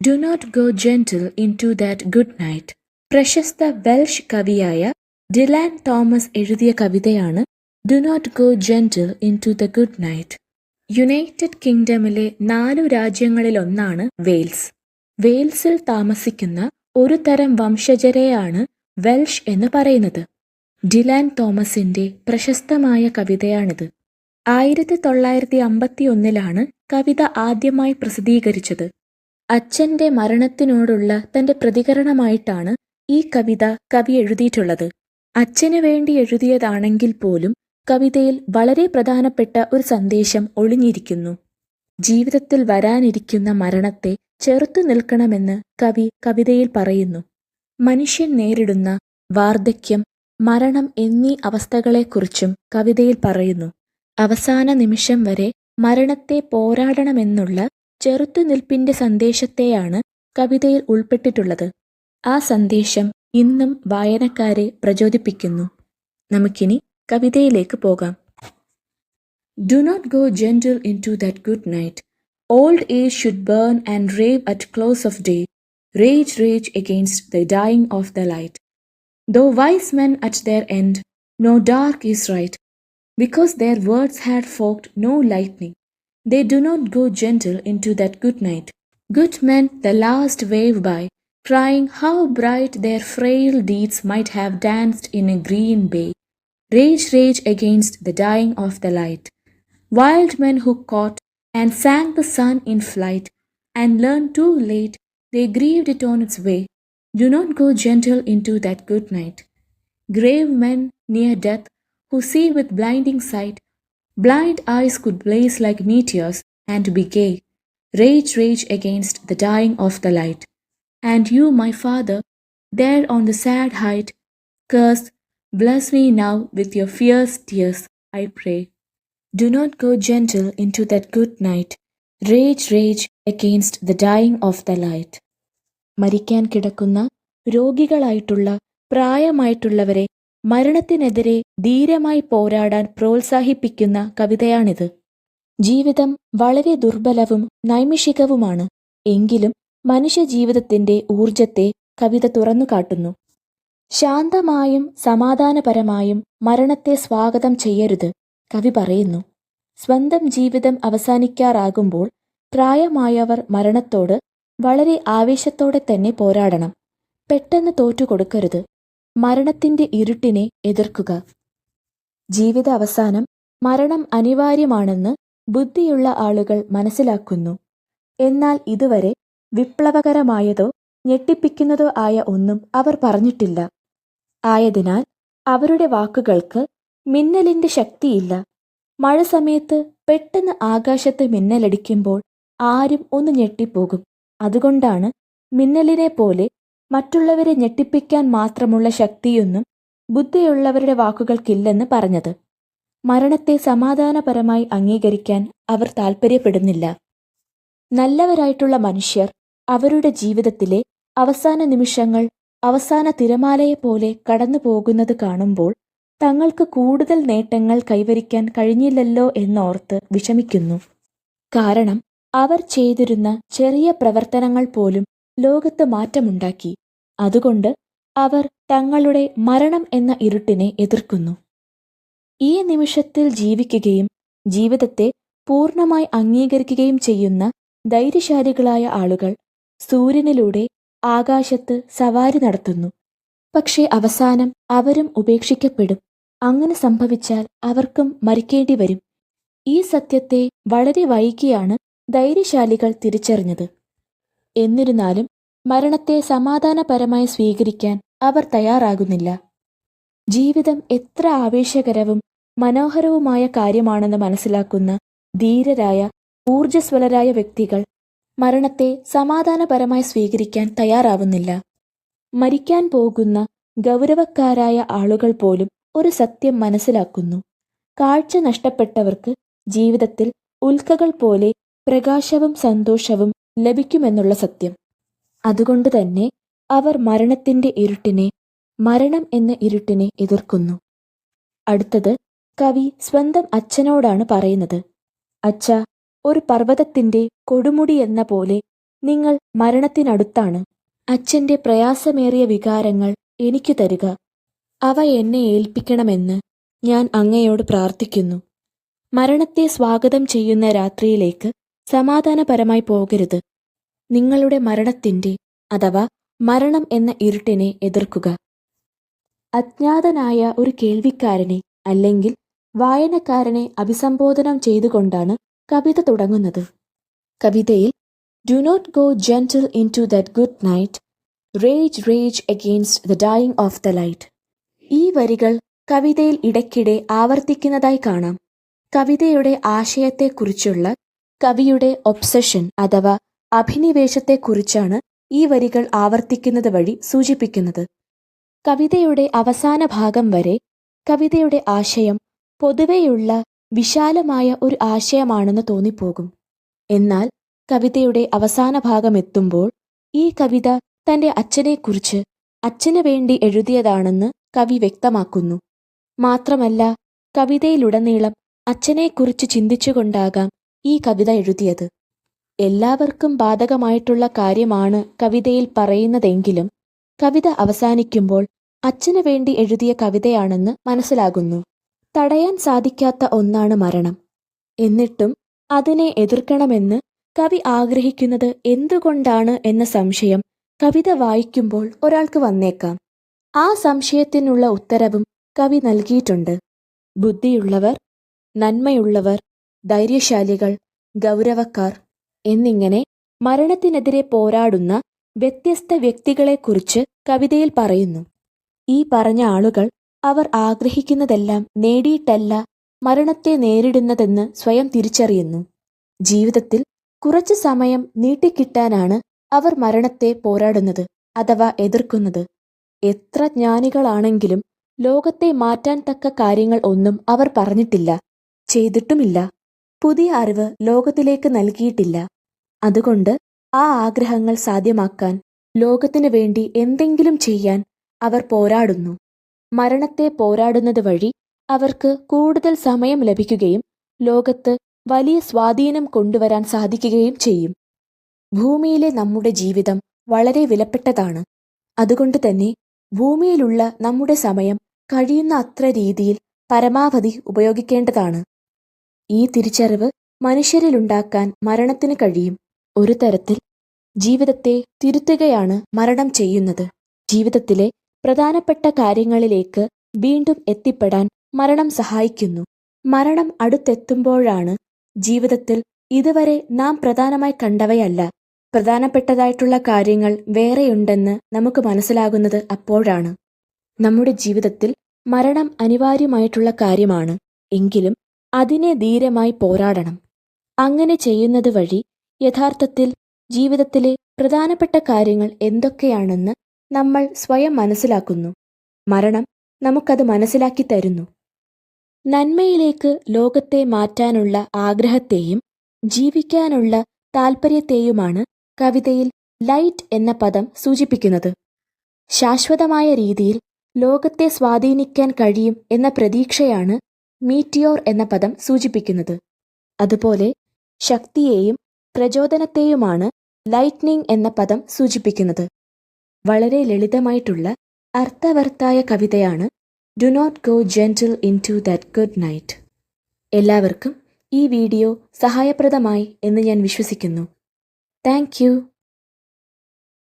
Do not go gentle into that good night. പ്രശസ്ത Welsh കവിയായ Dylan Thomas എഴുതിയ കവിതയാണ് do not go gentle into the good night. United കിങ്ഡമിലെ 4 രാജ്യങ്ങളിലൊന്നാണ് Wales. വെയിൽസിൽ താമസിക്കുന്ന ഒരു തരം വംശജരെയാണ് വെൽഷ് എന്ന് പറയുന്നത്. ഡിലാൻ തോമസിന്റെ പ്രശസ്തമായ കവിതയാണിത്. 1951 കവിത ആദ്യമായി പ്രസിദ്ധീകരിച്ചത്. അച്ഛന്റെ മരണത്തിനോടുള്ള തന്റെ പ്രതികരണമായിട്ടാണ് ഈ കവിത കവി എഴുതിയിട്ടുള്ളത്. അച്ഛന് വേണ്ടി എഴുതിയതാണെങ്കിൽ പോലും കവിതയിൽ വളരെ പ്രധാനപ്പെട്ട ഒരു സന്ദേശം ഒളിഞ്ഞിരിക്കുന്നു. ജീവിതത്തിൽ വരാനിരിക്കുന്ന മരണത്തെ ചെറുത്തു നിൽക്കണമെന്ന് കവി കവിതയിൽ പറയുന്നു. മനുഷ്യൻ നേരിടുന്ന വാർദ്ധക്യം, മരണം എന്നീ അവസ്ഥകളെക്കുറിച്ചും കവിതയിൽ പറയുന്നു. അവസാന നിമിഷം വരെ മരണത്തെ പോരാടണമെന്നുള്ള ചെറുത്തുനിൽപ്പിന്റെ സന്ദേശത്തെയാണ് കവിതയിൽ ഉൾപ്പെട്ടിട്ടുള്ളത്. ആ സന്ദേശം ഇന്നും വായനക്കാരെ പ്രചോദിപ്പിക്കുന്നു. നമുക്കിനി കവിതയിലേക്ക് പോകാം. Do not go gentle into that good night. Old age should burn and rave at close of day. Rage, rage against the dying of the light. Though wise men at their end, no dark is right, because their words had forked no lightning. They do not go gentle into that good night. Good men the last wave by, crying how bright their frail deeds might have danced in a green bay. Rage, rage against the dying of the light. Wild men who caught and sang the sun in flight, and learned too late they grieved it on its way. Do not go gentle into that good night. Grave men near death, who see with blinding sight, blind eyes could blaze like meteors and be gay. Rage, rage against the dying of the light. And you, my father, there on the sad height, curse, bless me now with your fierce tears, I pray. Do not go gentle into that good night. Rage, rage against the dying of the light. മരിക്കാൻ കിടക്കുന്ന രോഗികളായിട്ടുള്ള പ്രായമായിട്ടുള്ളവരെ മരണത്തിനെതിരെ ധീരമായി പോരാടാൻ പ്രോത്സാഹിപ്പിക്കുന്ന കവിതയാണിത്. ജീവിതം വളരെ ദുർബലവും നൈമിഷികവുമാണ്. എങ്കിലും മനുഷ്യജീവിതത്തിന്റെ ഊർജത്തെ കവിത തുറന്നു കാട്ടുന്നു. ശാന്തമായും സമാധാനപരമായും മരണത്തെ സ്വാഗതം ചെയ്യരുത്, കവി പറയുന്നു. സ്വന്തം ജീവിതം അവസാനിക്കാറാകുമ്പോൾ പ്രായമായവർ മരണത്തോട് വളരെ ആവേശത്തോടെ തന്നെ പോരാടണം. പെട്ടെന്ന് തോറ്റുകൊടുക്കരുത്. മരണത്തിന്റെ ഇരുട്ടിനെ എതിർക്കുക. ജീവിത അവസാനം മരണം അനിവാര്യമാണെന്ന് ബുദ്ധിയുള്ള ആളുകൾ മനസ്സിലാക്കുന്നു. എന്നാൽ ഇതുവരെ വിപ്ലവകരമായതോ ഞെട്ടിപ്പിക്കുന്നതോ ആയ ഒന്നും അവർ പറഞ്ഞിട്ടില്ല. ആയതിനാൽ അവരുടെ വാക്കുകൾക്ക് മിന്നലിന്റെ ശക്തിയില്ല. മഴ സമയത്ത് പെട്ടെന്ന് ആകാശത്ത് മിന്നലടിക്കുമ്പോൾ ആരും ഒന്ന് ഞെട്ടിപ്പോകും. അതുകൊണ്ടാണ് മിന്നലിനെ പോലെ മറ്റുള്ളവരെ ഞെട്ടിപ്പിക്കാൻ മാത്രമുള്ള ശക്തിയൊന്നും ബുദ്ധിയുള്ളവരുടെ വാക്കുകൾക്കില്ലെന്ന് പറഞ്ഞത്. മരണത്തെ സമാധാനപരമായി അംഗീകരിക്കാൻ അവർ താൽപ്പര്യപ്പെടുന്നില്ല. നല്ലവരായിട്ടുള്ള മനുഷ്യർ അവരുടെ ജീവിതത്തിലെ അവസാന നിമിഷങ്ങൾ അവസാന തിരമാലയെപ്പോലെ കടന്നു പോകുന്നത് കാണുമ്പോൾ തങ്ങൾക്ക് കൂടുതൽ നേട്ടങ്ങൾ കൈവരിക്കാൻ കഴിഞ്ഞില്ലല്ലോ എന്നോർത്ത് വിഷമിക്കുന്നു. കാരണം അവർ ചെയ്തിരുന്ന ചെറിയ പ്രവർത്തനങ്ങൾ പോലും ലോകത്ത് മാറ്റമുണ്ടാക്കി. അതുകൊണ്ട് അവർ തങ്ങളുടെ മരണം എന്ന ഇരുട്ടിനെ എതിർക്കുന്നു. ഈ നിമിഷത്തിൽ ജീവിക്കുകയും ജീവിതത്തെ പൂർണ്ണമായി അംഗീകരിക്കുകയും ചെയ്യുന്ന ധൈര്യശാലികളായ ആളുകൾ സൂര്യനിലൂടെ ആകാശത്ത് സവാരി നടത്തുന്നു. പക്ഷേ അവസാനം അവരും ഉപേക്ഷിക്കപ്പെടും. അങ്ങനെ സംഭവിച്ചാൽ അവർക്കും മരിക്കേണ്ടി വരും. ഈ സത്യത്തെ വളരെ വൈകിയാണ് ധൈര്യശാലികൾ തിരിച്ചറിഞ്ഞത്. എന്നിരുന്നാലും മരണത്തെ സമാധാനപരമായി സ്വീകരിക്കാൻ അവർ തയ്യാറാകുന്നില്ല. ജീവിതം എത്ര ആവേശകരവും മനോഹരവുമായ കാര്യമാണെന്ന് മനസ്സിലാക്കുന്ന ധീരരായ ഊർജ്ജസ്വലരായ വ്യക്തികൾ മരണത്തെ സമാധാനപരമായി സ്വീകരിക്കാൻ തയ്യാറാവുന്നില്ല. മരിക്കാൻ പോകുന്ന ഗൗരവക്കാരായ ആളുകൾ പോലും ഒരു സത്യം മനസ്സിലാക്കുന്നു. കാഴ്ച നഷ്ടപ്പെട്ടവർക്ക് ജീവിതത്തിൽ ഉൽക്കകൾ പോലെ പ്രകാശവും സന്തോഷവും ലഭിക്കുമെന്നുള്ള സത്യം. അതുകൊണ്ടുതന്നെ അവർ മരണത്തിന്റെ ഇരുട്ടിനെ, മരണം എന്ന ഇരുട്ടിനെ എതിർക്കുന്നു. അടുത്തത് കവി സ്വന്തം അച്ഛനോടാണ് പറയുന്നത്. അച്ഛാ, ഒരു പർവ്വതത്തിന്റെ കൊടുമുടി എന്ന പോലെ നിങ്ങൾ മരണത്തിനടുത്താണ്. അച്ഛൻ്റെ പ്രയാസമേറിയ വികാരങ്ങൾ എനിക്കു തരിക. അവ എന്നെ ഏൽപ്പിക്കണമെന്ന് ഞാൻ അങ്ങയോട് പ്രാർത്ഥിക്കുന്നു. മരണത്തെ സ്വാഗതം ചെയ്യുന്ന രാത്രിയിലേക്ക് സമാധാനപരമായി പോകരുത്. നിങ്ങളുടെ മരണത്തിൻ്റെ അഥവാ മരണം എന്ന ഇരുട്ടിനെ എതിർക്കുക. അജ്ഞാതനായ ഒരു കേൾവിക്കാരനെ അല്ലെങ്കിൽ വായനക്കാരനെ അഭിസംബോധനം ചെയ്തുകൊണ്ടാണ് കവിത തുടങ്ങുന്നത്. കവിതയിൽ "do not go gentle into that good night, rage rage against the dying of the light." ഈ വരികൾ കവിതയിൽ ഇടയ്ക്കിടെ ആവർത്തിക്കുന്നതായി കാണാം. കവിതയുടെ ആശയത്തെക്കുറിച്ചുള്ള കവിയുടെ ഒബ്സഷൻ അഥവാ അഭിനിവേശത്തെക്കുറിച്ചാണ് ഈ വരികൾ ആവർത്തിക്കുന്നത് വഴി സൂചിപ്പിക്കുന്നത്. കവിതയുടെ അവസാന ഭാഗം വരെ കവിതയുടെ ആശയം പൊതുവെയുള്ള വിശാലമായ ഒരു ആശയമാണെന്ന് തോന്നിപ്പോകും. എന്നാൽ കവിതയുടെ അവസാന ഭാഗം എത്തുമ്പോൾ ഈ കവിത തൻ്റെ അച്ഛനെക്കുറിച്ച് അച്ഛന് വേണ്ടി എഴുതിയതാണെന്ന് കവി വ്യക്തമാക്കുന്നു. മാത്രമല്ല, കവിതയിലുടനീളം അച്ഛനെക്കുറിച്ച് ചിന്തിച്ചുകൊണ്ടാകാം ഈ കവിത എഴുതിയത്. എല്ലാവർക്കും ബാധകമായിട്ടുള്ള കാര്യമാണ് കവിതയിൽ പറയുന്നതെങ്കിലും കവിത അവസാനിക്കുമ്പോൾ അച്ഛന് വേണ്ടി എഴുതിയ കവിതയാണെന്ന് മനസ്സിലാകുന്നു. തടയാൻ സാധിക്കാത്ത ഒന്നാണ് മരണം. എന്നിട്ടും അതിനെ എതിർക്കണമെന്ന് കവി ആഗ്രഹിക്കുന്നത് എന്തുകൊണ്ടാണ് എന്ന സംശയം കവിത വായിക്കുമ്പോൾ ഒരാൾക്ക് വന്നേക്കാം. ആ സംശയത്തിനുള്ള ഉത്തരവും കവി നൽകിയിട്ടുണ്ട്. ബുദ്ധിയുള്ളവർ, നന്മയുള്ളവർ, ധൈര്യശാലികൾ, ഗൗരവക്കാർ എന്നിങ്ങനെ മരണത്തിനെതിരെ പോരാടുന്ന വ്യത്യസ്ത വ്യക്തികളെക്കുറിച്ച് കവിതയിൽ പറയുന്നു. ഈ പറഞ്ഞ ആളുകൾ അവർ ആഗ്രഹിക്കുന്നതെല്ലാം നേടിയിട്ടല്ല മരണത്തെ നേരിടുന്നതെന്ന് സ്വയം തിരിച്ചറിയുന്നു. ജീവിതത്തിൽ കുറച്ചു സമയം നീട്ടിക്കിട്ടാനാണ് അവർ മരണത്തെ പോരാടുന്നത് അഥവാ എതിർക്കുന്നത്. എത്ര ജ്ഞാനികളാണെങ്കിലും ലോകത്തെ മാറ്റാൻ തക്ക കാര്യങ്ങൾ ഒന്നും അവർ പറഞ്ഞിട്ടില്ല, ചെയ്തിട്ടുമില്ല. പുതിയ അറിവ് ലോകത്തിലേക്ക് നൽകിയിട്ടില്ല. അതുകൊണ്ട് ആ ആഗ്രഹങ്ങൾ സാധ്യമാക്കാൻ ലോകത്തിനു വേണ്ടി എന്തെങ്കിലും ചെയ്യാൻ അവർ പോരാടുന്നു. മരണത്തെ പോരാടുന്നത് വഴി അവർക്ക് കൂടുതൽ സമയം ലഭിക്കുകയും ലോകത്ത് വലിയ സ്വാധീനം കൊണ്ടുവരാൻ സാധിക്കുകയും ചെയ്യും. ഭൂമിയിലെ നമ്മുടെ ജീവിതം വളരെ വിലപ്പെട്ടതാണ്. അതുകൊണ്ട് തന്നെ ഭൂമിയിലുള്ള നമ്മുടെ സമയം കഴിയുന്ന അത്ര രീതിയിൽ പരമാവധി ഉപയോഗിക്കേണ്ടതാണ്. ഈ തിരിച്ചറിവ് മനുഷ്യരിലുണ്ടാക്കാൻ മരണത്തിന് കഴിയും. ഒരു തരത്തിൽ ജീവിതത്തെ തിരുത്തുകയാണ് മരണം ചെയ്യുന്നത്. ജീവിതത്തിലെ പ്രധാനപ്പെട്ട കാര്യങ്ങളിലേക്ക് വീണ്ടും എത്തിപ്പെടാൻ മരണം സഹായിക്കുന്നു. മരണം അടുത്തെത്തുമ്പോഴാണ് ജീവിതത്തിൽ ഇതുവരെ നാം പ്രധാനമായി കണ്ടവയല്ല, പ്രധാനപ്പെട്ടതായിട്ടുള്ള കാര്യങ്ങൾ വേറെയുണ്ടെന്ന് നമുക്ക് മനസ്സിലാകുന്നത് അപ്പോഴാണ്. നമ്മുടെ ജീവിതത്തിൽ മരണം അനിവാര്യമായിട്ടുള്ള കാര്യമാണ്. എങ്കിലും അതിനെ ധീരമായി പോരാടണം. അങ്ങനെ ചെയ്യുന്നത് വഴി യഥാർത്ഥത്തിൽ ജീവിതത്തിലെ പ്രധാനപ്പെട്ട കാര്യങ്ങൾ എന്തൊക്കെയാണെന്ന് നമ്മൾ സ്വയം മനസ്സിലാക്കുന്നു. മരണം നമുക്കത് മനസ്സിലാക്കി തരുന്നു. നന്മയിലേക്ക് ലോകത്തെ മാറ്റാനുള്ള ആഗ്രഹത്തെയും ജീവിക്കാനുള്ള താൽപ്പര്യത്തെയുമാണ് കവിതയിൽ ലൈറ്റ് എന്ന പദം സൂചിപ്പിക്കുന്നത്. ശാശ്വതമായ രീതിയിൽ ലോകത്തെ സ്വാധീനിക്കാൻ കഴിയും എന്ന പ്രതീക്ഷയാണ് മീറ്റിയോർ എന്ന പദം സൂചിപ്പിക്കുന്നത്. അതുപോലെ ശക്തിയെയും പ്രചോദനത്തെയുമാണ് ലൈറ്റ്നിങ് എന്ന പദം സൂചിപ്പിക്കുന്നത്. വളരെ ലളിതമായിട്ടുള്ള അർത്ഥവത്തായ കവിതയാണ് "do not go gentle into that good night." എല്ലാവർക്കും ഈ വീഡിയോ സഹായപ്രദമായി എന്ന് ഞാൻ വിശ്വസിക്കുന്നു. Thank U.